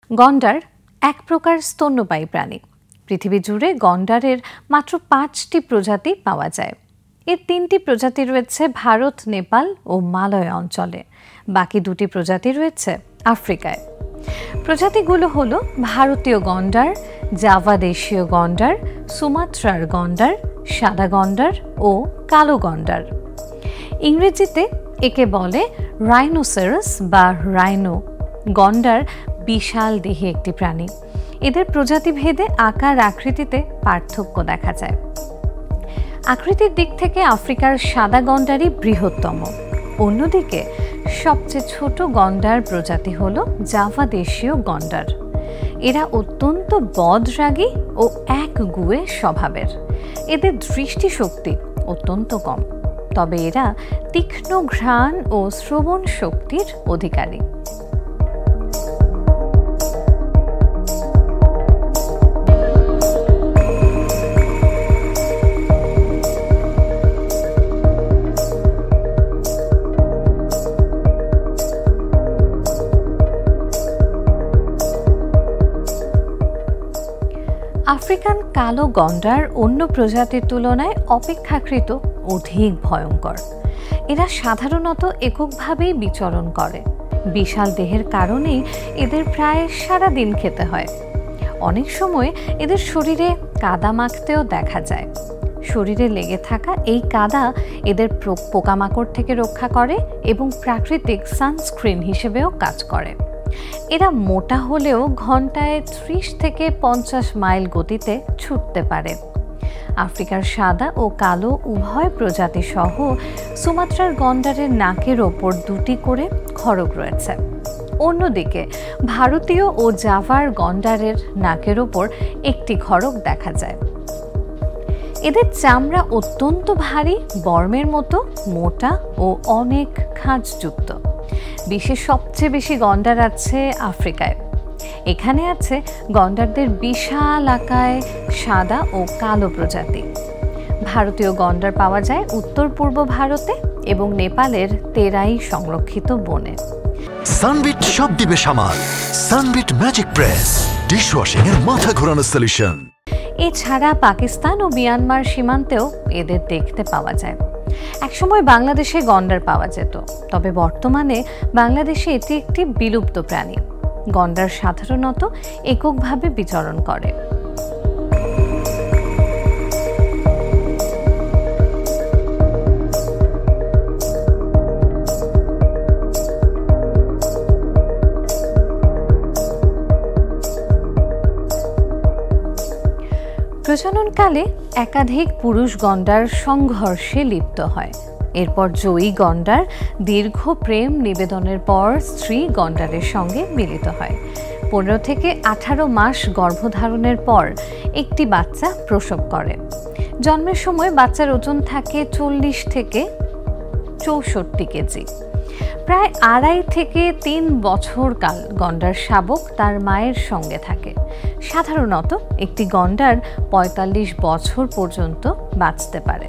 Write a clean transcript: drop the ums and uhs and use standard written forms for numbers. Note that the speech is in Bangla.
গন্ডার এক প্রকার স্তন্যপায়ী প্রাণী। পৃথিবী জুড়ে গন্ডারের মাত্র 5টি প্রজাতি পাওয়া যায়। এর 3টি প্রজাতি রয়েছে ভারত, নেপাল ও মালয় অঞ্চলে। বাকি 2টি প্রজাতি রয়েছে আফ্রিকায়। প্রজাতিগুলো হলো ভারতীয় গন্ডার, জাভা দেশীয় গন্ডার, সুমাত্রার গন্ডার, সাদা গন্ডার ও কালো গন্ডার। ইংরেজিতে একে বলে রাইনোসেরাস বা রাইনো। গন্ডার বিশাল দেহী একটি প্রাণী। এদের প্রজাতিভেদে আকার আকৃতিতে পার্থক্য দেখা যায়। আকৃতির দিক থেকে আফ্রিকার সাদা গন্ডারই বৃহত্তম। অন্যদিকে সবচেয়ে ছোট গন্ডার প্রজাতি হল জাভা দেশীয় গন্ডার। এরা অত্যন্ত বদরাগী ও একগুঁয়ে স্বভাবের। এদের দৃষ্টিশক্তি অত্যন্ত কম, তবে এরা তীক্ষ্ণ ঘ্রাণ ও শ্রবণ শক্তির অধিকারী। আফ্রিকান কালো গন্ডার অন্য প্রজাতির তুলনায় অপেক্ষাকৃত অধিক ভয়ঙ্কর। এরা সাধারণত এককভাবেই বিচরণ করে। বিশাল দেহের কারণেই এদের প্রায় সারা দিন খেতে হয়। অনেক সময় এদের শরীরে কাদা মাখতেও দেখা যায়। শরীরে লেগে থাকা এই কাদা এদের পোকামাকড় থেকে রক্ষা করে এবং প্রাকৃতিক সানস্ক্রিন হিসেবেও কাজ করে। এরা মোটা হলেও ঘন্টায় 30 থেকে 50 মাইল গতিতে ছুটতে পারে। আফ্রিকার সাদা ও কালো উভয় প্রজাতি সহ সুমাত্রার গন্ডারের নাকের ওপর 2টি করে খড়গ রয়েছে। অন্যদিকে ভারতীয় ও জাভার গন্ডারের নাকের ওপর 1টি খড়গ দেখা যায়। এদের চামড়া অত্যন্ত ভারী, বর্মের মতো মোটা ও অনেক খাঁজযুক্ত। বিশ্বের সবচেয়ে বেশি গন্ডার আছে আফ্রিকায়। এখানে আছে গন্ডারদের বিশাল আকায় সাদা ও কালো প্রজাতি। ভারতীয় গন্ডার পাওয়া যায় উত্তর পূর্ব ভারতে এবং নেপালের তেরাই সংরক্ষিত বনে। সানবিট সব দিবে সামাল। সানবিট ম্যাজিক প্রেস ডিশওয়াশিং এর মাথা ঘোরানো সলিউশন। এছাড়া পাকিস্তান ও মিয়ানমার সীমান্তেও এদের দেখতে পাওয়া যায়। একসময় বাংলাদেশে গন্ডার পাওয়া যেত, তবে বর্তমানে বাংলাদেশে এটি একটি বিলুপ্ত প্রাণী। গন্ডার সাধারণত এককভাবে বিচরণ করে। প্রজননকালে একাধিক পুরুষ গন্ডার সংঘর্ষে লিপ্ত হয়। এরপর জয়ী গন্ডার দীর্ঘ প্রেম নিবেদনের পর স্ত্রী গন্ডারের সঙ্গে মিলিত হয়। 15 থেকে 18 মাস গর্ভধারণের পর একটি বাচ্চা প্রসব করে। জন্মের সময় বাচ্চার ওজন থাকে 40 থেকে 64 কেজি। প্রায় 2.5 থেকে 3 বছর কাল গন্ডার শাবক তার মায়ের সঙ্গে থাকে। সাধারণত একটি গন্ডার 45 বছর পর্যন্ত বাঁচতে পারে।